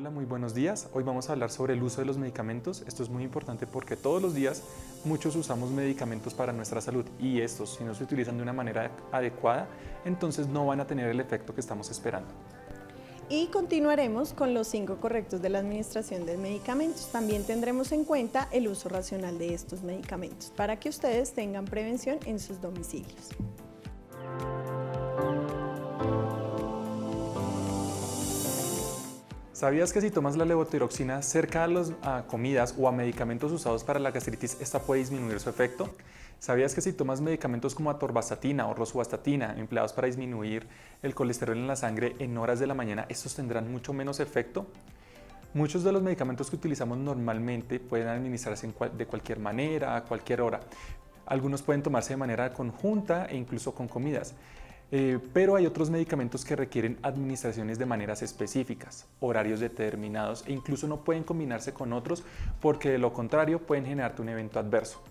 Hola, muy buenos días. Hoy vamos a hablar sobre el uso de los medicamentos. Esto es muy importante porque todos los días muchos usamos medicamentos para nuestra salud y estos, si no se utilizan de una manera adecuada, entonces no van a tener el efecto que estamos esperando. Y continuaremos con los 5 correctos de la administración de medicamentos. También tendremos en cuenta el uso racional de estos medicamentos para que ustedes tengan prevención en sus domicilios. ¿Sabías que si tomas la levotiroxina cerca a comidas o a medicamentos usados para la gastritis, esta puede disminuir su efecto? ¿Sabías que si tomas medicamentos como atorvastatina o rosuvastatina, empleados para disminuir el colesterol en la sangre en horas de la mañana, estos tendrán mucho menos efecto? Muchos de los medicamentos que utilizamos normalmente pueden administrarse de cualquier manera, a cualquier hora. Algunos pueden tomarse de manera conjunta e incluso con comidas. Pero hay otros medicamentos que requieren administraciones de maneras específicas, horarios determinados e incluso no pueden combinarse con otros porque de lo contrario pueden generarte un evento adverso.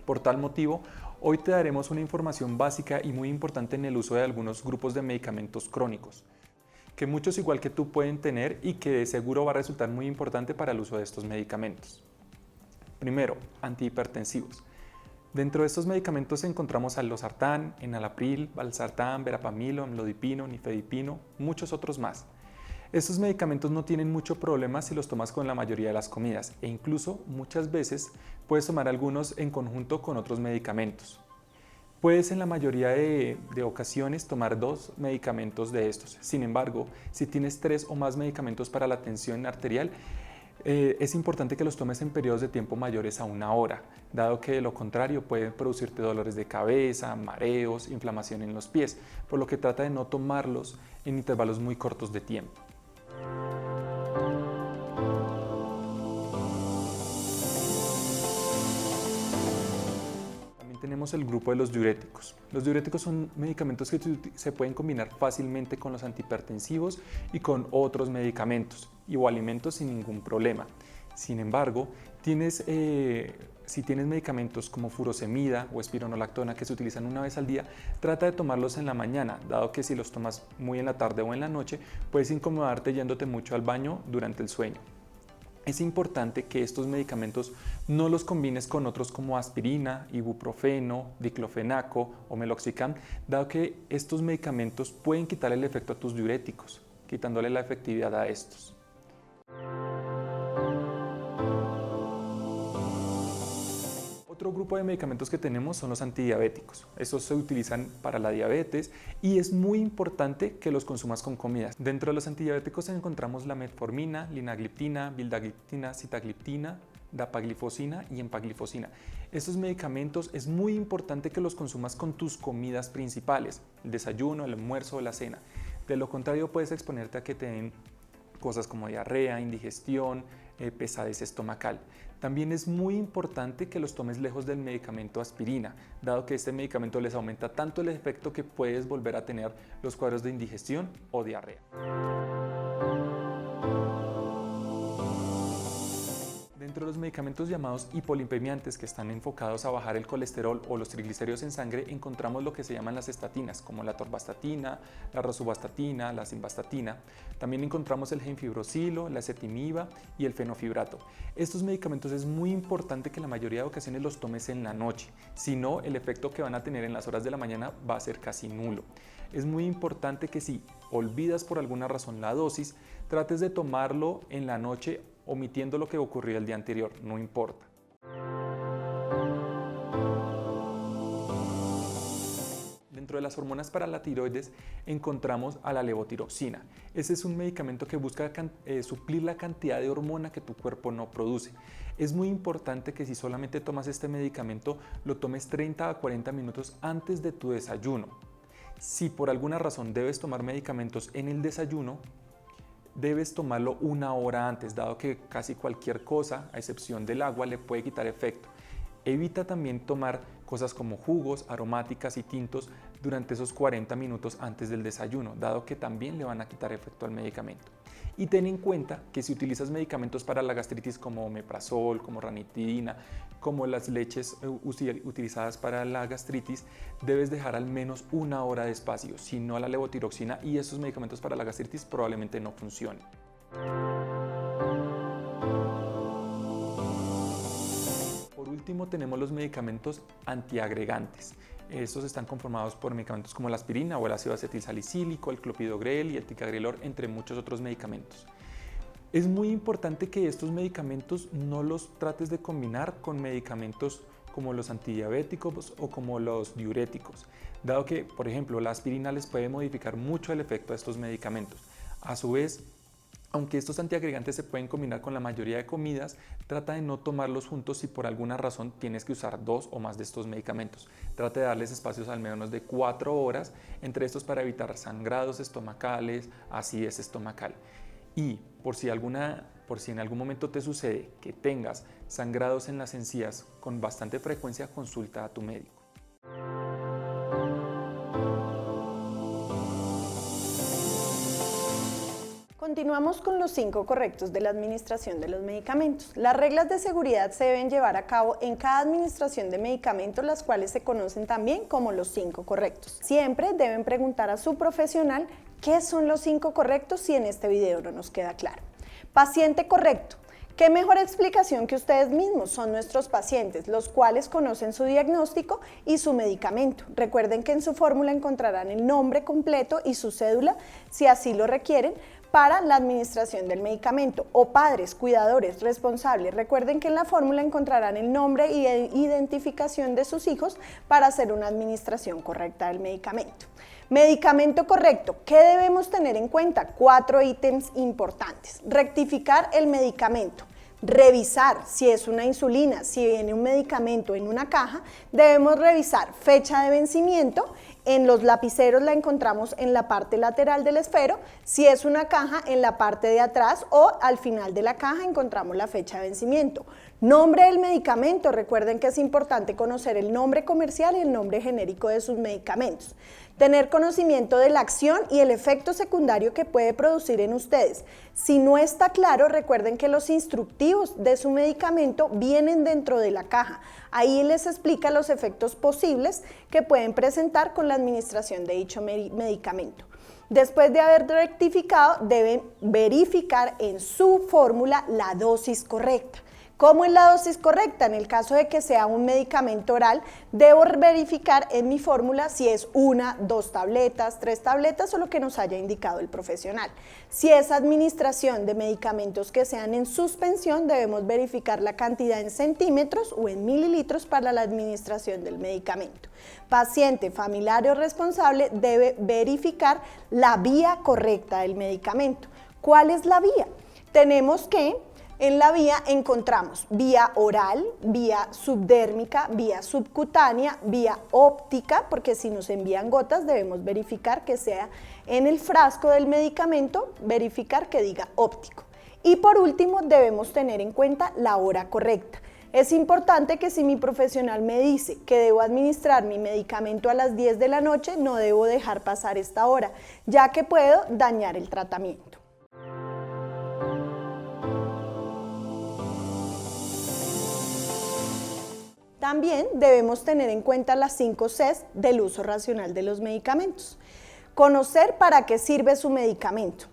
Por tal motivo, hoy te daremos una información básica y muy importante en el uso de algunos grupos de medicamentos crónicos, que muchos igual que tú pueden tener y que de seguro va a resultar muy importante para el uso de estos medicamentos. Primero, antihipertensivos. Dentro de estos medicamentos encontramos al losartán, enalapril, valsartán, verapamilo, amlodipino, nifedipino, muchos otros más. Estos medicamentos no tienen mucho problema si los tomas con la mayoría de las comidas e incluso muchas veces puedes tomar algunos en conjunto con otros medicamentos. Puedes en la mayoría de ocasiones tomar 2 medicamentos de estos. Sin embargo, si tienes 3 o más medicamentos para la tensión arterial, es importante que los tomes en periodos de tiempo mayores a 1 hora, dado que de lo contrario pueden producirte dolores de cabeza, mareos, inflamación en los pies, por lo que trata de no tomarlos en intervalos muy cortos de tiempo. Tenemos el grupo de los diuréticos. Los diuréticos son medicamentos que se pueden combinar fácilmente con los antihipertensivos y con otros medicamentos o alimentos sin ningún problema. Sin embargo, si tienes medicamentos como furosemida o espironolactona que se utilizan una vez al día, trata de tomarlos en la mañana, dado que si los tomas muy en la tarde o en la noche, puedes incomodarte yéndote mucho al baño durante el sueño. Es importante que estos medicamentos no los combines con otros como aspirina, ibuprofeno, diclofenaco o meloxicam, dado que estos medicamentos pueden quitar el efecto a tus diuréticos, quitándole la efectividad a estos. Otro grupo de medicamentos que tenemos son los antidiabéticos. Estos se utilizan para la diabetes y es muy importante que los consumas con comidas. Dentro de los antidiabéticos encontramos la metformina, linagliptina, vildagliptina, sitagliptina, dapaglifosina y empaglifosina. Estos medicamentos es muy importante que los consumas con tus comidas principales, el desayuno, el almuerzo o la cena. De lo contrario puedes exponerte a que te den cosas como diarrea, indigestión, pesadez estomacal. También es muy importante que los tomes lejos del medicamento aspirina, dado que este medicamento les aumenta tanto el efecto que puedes volver a tener los cuadros de indigestión o diarrea. Dentro de los medicamentos llamados hipolipemiantes que están enfocados a bajar el colesterol o los triglicéridos en sangre, encontramos lo que se llaman las estatinas, como la atorvastatina, la rosuvastatina, la simvastatina. También encontramos el gemfibrosilo, la ezetimiba y el fenofibrato. Estos medicamentos es muy importante que en la mayoría de ocasiones los tomes en la noche, si no el efecto que van a tener en las horas de la mañana va a ser casi nulo. Es muy importante que si olvidas por alguna razón la dosis, trates de tomarlo en la noche omitiendo lo que ocurrió el día anterior, no importa. Dentro de las hormonas para la tiroides encontramos a la levotiroxina. Ese es un medicamento que busca suplir la cantidad de hormona que tu cuerpo no produce. Es muy importante que si solamente tomas este medicamento, lo tomes 30 a 40 minutos antes de tu desayuno. Si por alguna razón debes tomar medicamentos en el desayuno, debes tomarlo 1 hora antes, dado que casi cualquier cosa, a excepción del agua, le puede quitar efecto. Evita también tomar cosas como jugos, aromáticas y tintos durante esos 40 minutos antes del desayuno, dado que también le van a quitar efecto al medicamento. Y ten en cuenta que si utilizas medicamentos para la gastritis como omeprazol, como ranitidina, como las leches utilizadas para la gastritis, debes dejar al menos 1 hora de espacio, si no la levotiroxina y esos medicamentos para la gastritis probablemente no funcionen. último tenemos los medicamentos antiagregantes. Estos están conformados por medicamentos como la aspirina o el ácido acetilsalicílico, el clopidogrel y el ticagrelor, entre muchos otros medicamentos. Es muy importante que estos medicamentos no los trates de combinar con medicamentos como los antidiabéticos o como los diuréticos, dado que, por ejemplo, la aspirina les puede modificar mucho el efecto de estos medicamentos. A su vez, aunque estos antiagregantes se pueden combinar con la mayoría de comidas, trata de no tomarlos juntos si por alguna razón tienes que usar 2 o más de estos medicamentos. Trata de darles espacios al menos de 4 horas entre estos para evitar sangrados estomacales, acidez estomacal. Y por si en algún momento te sucede que tengas sangrados en las encías con bastante frecuencia, consulta a tu médico. Continuamos con los 5 correctos de la administración de los medicamentos. Las reglas de seguridad se deben llevar a cabo en cada administración de medicamentos, las cuales se conocen también como los 5 correctos. Siempre deben preguntar a su profesional qué son los 5 correctos si en este video no nos queda claro. Paciente correcto. ¿Qué mejor explicación que ustedes mismos? Son nuestros pacientes, los cuales conocen su diagnóstico y su medicamento. Recuerden que en su fórmula encontrarán el nombre completo y su cédula, si así lo requieren, para la administración del medicamento. O padres, cuidadores, responsables, recuerden que en la fórmula encontrarán el nombre y identificación de sus hijos para hacer una administración correcta del medicamento. Medicamento correcto. ¿Qué debemos tener en cuenta? 4 ítems importantes. Rectificar el medicamento. Revisar si es una insulina, si viene un medicamento en una caja, debemos revisar fecha de vencimiento. En los lapiceros la encontramos en la parte lateral del esfero. Si es una caja, en la parte de atrás o al final de la caja encontramos la fecha de vencimiento. Nombre del medicamento. Recuerden que es importante conocer el nombre comercial y el nombre genérico de sus medicamentos. Tener conocimiento de la acción y el efecto secundario que puede producir en ustedes. Si no está claro, recuerden que los instructivos de su medicamento vienen dentro de la caja. Ahí les explica los efectos posibles que pueden presentar con la administración de dicho medicamento. Después de haber rectificado, deben verificar en su fórmula la dosis correcta. ¿Cómo es la dosis correcta? En el caso de que sea un medicamento oral, debo verificar en mi fórmula si es 1, 2 tabletas, 3 tabletas o lo que nos haya indicado el profesional. Si es administración de medicamentos que sean en suspensión, debemos verificar la cantidad en centímetros o en mililitros para la administración del medicamento. Paciente, familiar o responsable debe verificar la vía correcta del medicamento. ¿Cuál es la vía? Tenemos que en la vía encontramos vía oral, vía subdérmica, vía subcutánea, vía óptica, porque si nos envían gotas debemos verificar que sea en el frasco del medicamento, verificar que diga óptico. Y por último debemos tener en cuenta la hora correcta. Es importante que si mi profesional me dice que debo administrar mi medicamento a las 10 de la noche, no debo dejar pasar esta hora, ya que puedo dañar el tratamiento. También debemos tener en cuenta las 5 Cs del uso racional de los medicamentos. Conocer para qué sirve su medicamento.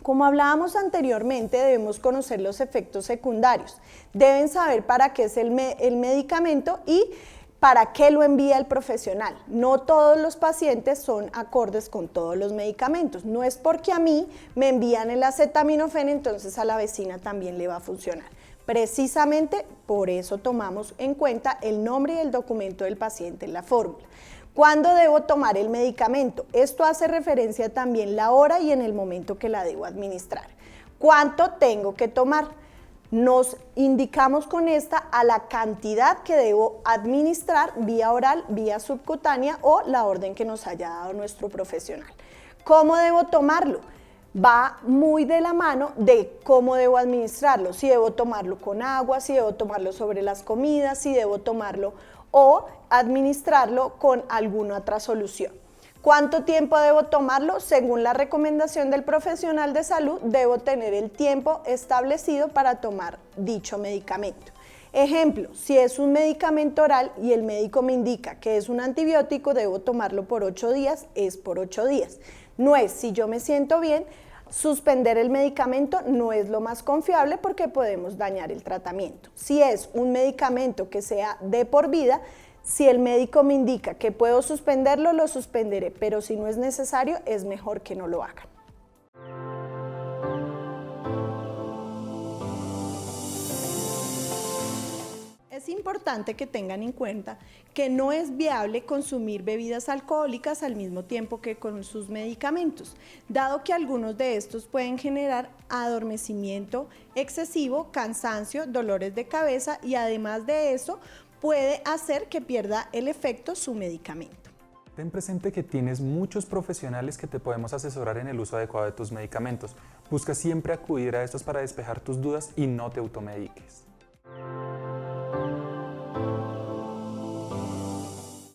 Como hablábamos anteriormente, debemos conocer los efectos secundarios. Deben saber para qué es el medicamento y para qué lo envía el profesional. No todos los pacientes son acordes con todos los medicamentos. No es porque a mí me envían el acetaminofén, entonces a la vecina también le va a funcionar. Precisamente por eso tomamos en cuenta el nombre y el documento del paciente en la fórmula. ¿Cuándo debo tomar el medicamento? Esto hace referencia también la hora y en el momento que la debo administrar. ¿Cuánto tengo que tomar? Nos indicamos con esta a la cantidad que debo administrar vía oral, vía subcutánea o la orden que nos haya dado nuestro profesional. ¿Cómo debo tomarlo? Va muy de la mano de cómo debo administrarlo, si debo tomarlo con agua, si debo tomarlo sobre las comidas, si debo tomarlo o administrarlo con alguna otra solución. ¿Cuánto tiempo debo tomarlo? Según la recomendación del profesional de salud, debo tener el tiempo establecido para tomar dicho medicamento. Ejemplo, si es un medicamento oral y el médico me indica que es un antibiótico, debo tomarlo por 8 días, es por 8 días. No es si yo me siento bien, Suspender el medicamento no es lo más confiable porque podemos dañar el tratamiento. Si es un medicamento que sea de por vida, si el médico me indica que puedo suspenderlo, lo suspenderé, pero si no es necesario, es mejor que no lo hagan. Es importante que tengan en cuenta que no es viable consumir bebidas alcohólicas al mismo tiempo que con sus medicamentos, dado que algunos de estos pueden generar adormecimiento excesivo, cansancio, dolores de cabeza y además de eso puede hacer que pierda el efecto su medicamento. Ten presente que tienes muchos profesionales que te podemos asesorar en el uso adecuado de tus medicamentos. Busca siempre acudir a estos para despejar tus dudas y no te automediques.